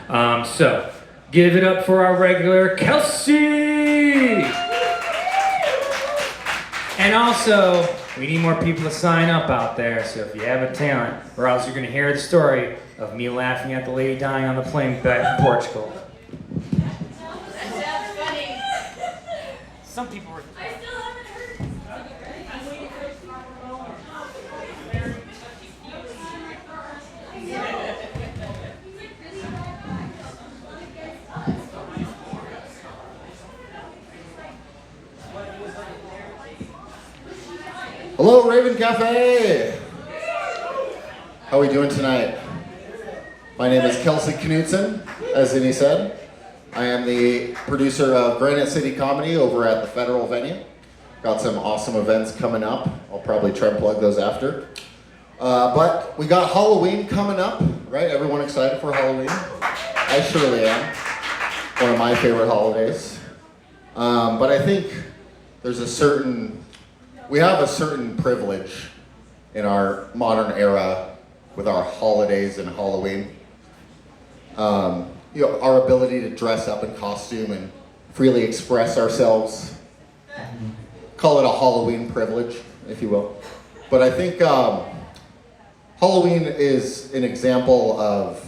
So, give it up for our regular Kelsey! And also, we need more people to sign up out there, so if you have a talent, or else you're going to hear the story of me laughing at the lady dying on the plane back from Portugal. That sounds funny. Some people were... I still haven't heard. I'm waiting for it. Hello, Raven Café! How are we doing tonight? My name is Kelsey Knudsen, as Zinni said. I am the producer of Granite City Comedy over at the Federal venue. Got some awesome events coming up. I'll probably try and plug those after. But we got Halloween coming up, right? Everyone excited for Halloween? I surely am. One of my favorite holidays. But I think there's we have a certain privilege in our modern era with our holidays and Halloween. Our ability to dress up in costume and freely express ourselves. Call it a Halloween privilege, if you will. But I think Halloween is an example of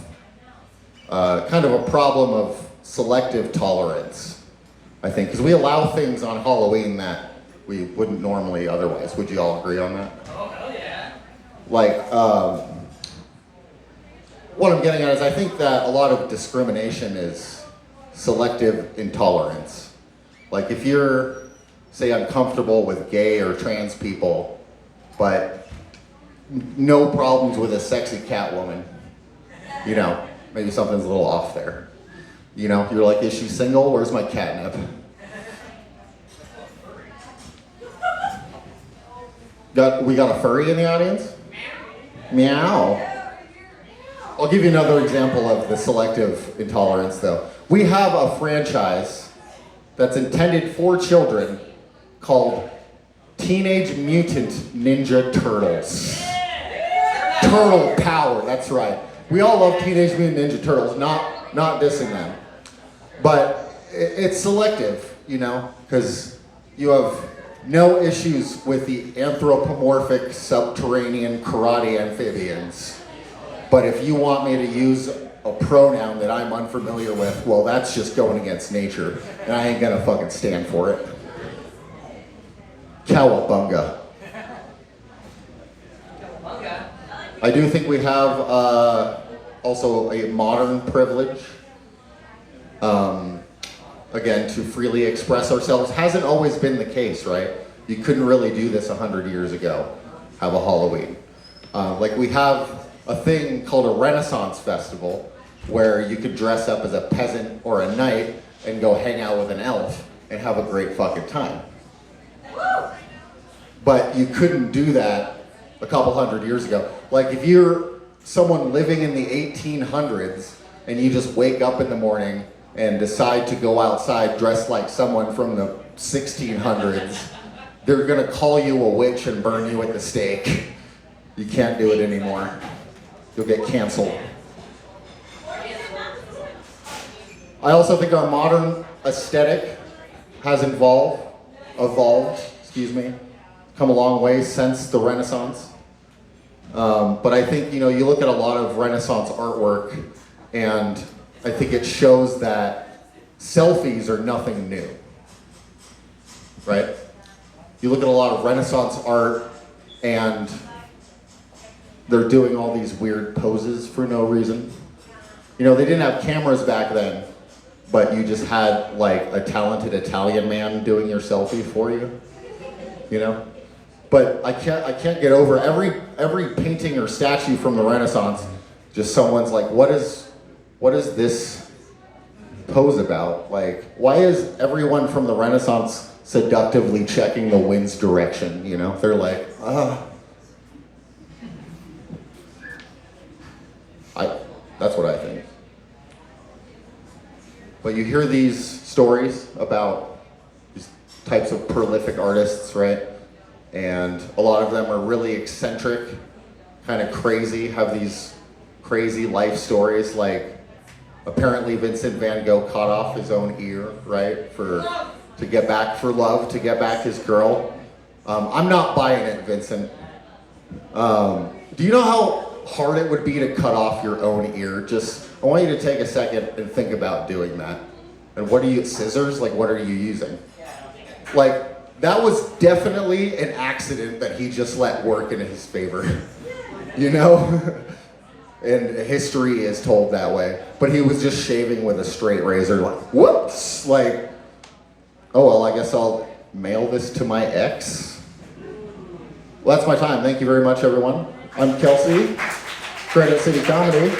kind of a problem of selective tolerance, I think, because we allow things on Halloween that we wouldn't normally otherwise. Would you all agree on that? Oh, hell yeah. Like, what I'm getting at is I think that a lot of discrimination is selective intolerance. Like if you're, say, uncomfortable with gay or trans people, but no problems with a sexy cat woman, maybe something's a little off there. You're like, is she single? Where's my catnip? We got a furry in the audience? Meow. I'll give you another example of the selective intolerance, though. We have a franchise that's intended for children called Teenage Mutant Ninja Turtles. Turtle power, that's right. We all love Teenage Mutant Ninja Turtles, not dissing them. But it's selective, because you have no issues with the anthropomorphic subterranean karate amphibians. But if you want me to use a pronoun that I'm unfamiliar with, well, that's just going against nature, and I ain't gonna fucking stand for it. Cowabunga. I do think we have also a modern privilege, again, to freely express ourselves. Hasn't always been the case, right? You couldn't really do this 100 years ago, have a Halloween. We have a thing called a Renaissance Festival where you could dress up as a peasant or a knight and go hang out with an elf and have a great fucking time. But you couldn't do that a couple hundred years ago. Like if you're someone living in the 1800s and you just wake up in the morning and decide to go outside dressed like someone from the 1600s, they're gonna call you a witch and burn you at the stake. You can't do it anymore. You'll get canceled. I also think our modern aesthetic has evolved, come a long way since the Renaissance. But I think, you look at a lot of Renaissance artwork and I think it shows that selfies are nothing new, right? You look at a lot of Renaissance art and they're doing all these weird poses for no reason. They didn't have cameras back then, but you just had like a talented Italian man doing your selfie for you, But I can't get over every painting or statue from the Renaissance, just someone's like, what is this pose about? Like, why is everyone from the Renaissance seductively checking the wind's direction, They're like, that's what I think. But you hear these stories about these types of prolific artists, right? And a lot of them are really eccentric, kind of crazy, have these crazy life stories. Like Apparently Vincent Van Gogh cut off his own ear, right? To get back his girl. I'm not buying it, Vincent. Do you know how hard it would be to cut off your own ear? I want you to take a second and think about doing that. And what are you, scissors? Like, what are you using? Like, that was definitely an accident that he just let work in his favor. You know? And history is told that way. But he was just shaving with a straight razor, like, whoops! Like, oh, well, I guess I'll mail this to my ex. Well, that's my time. Thank you very much, everyone. I'm Kelsey, Credit City Comedy.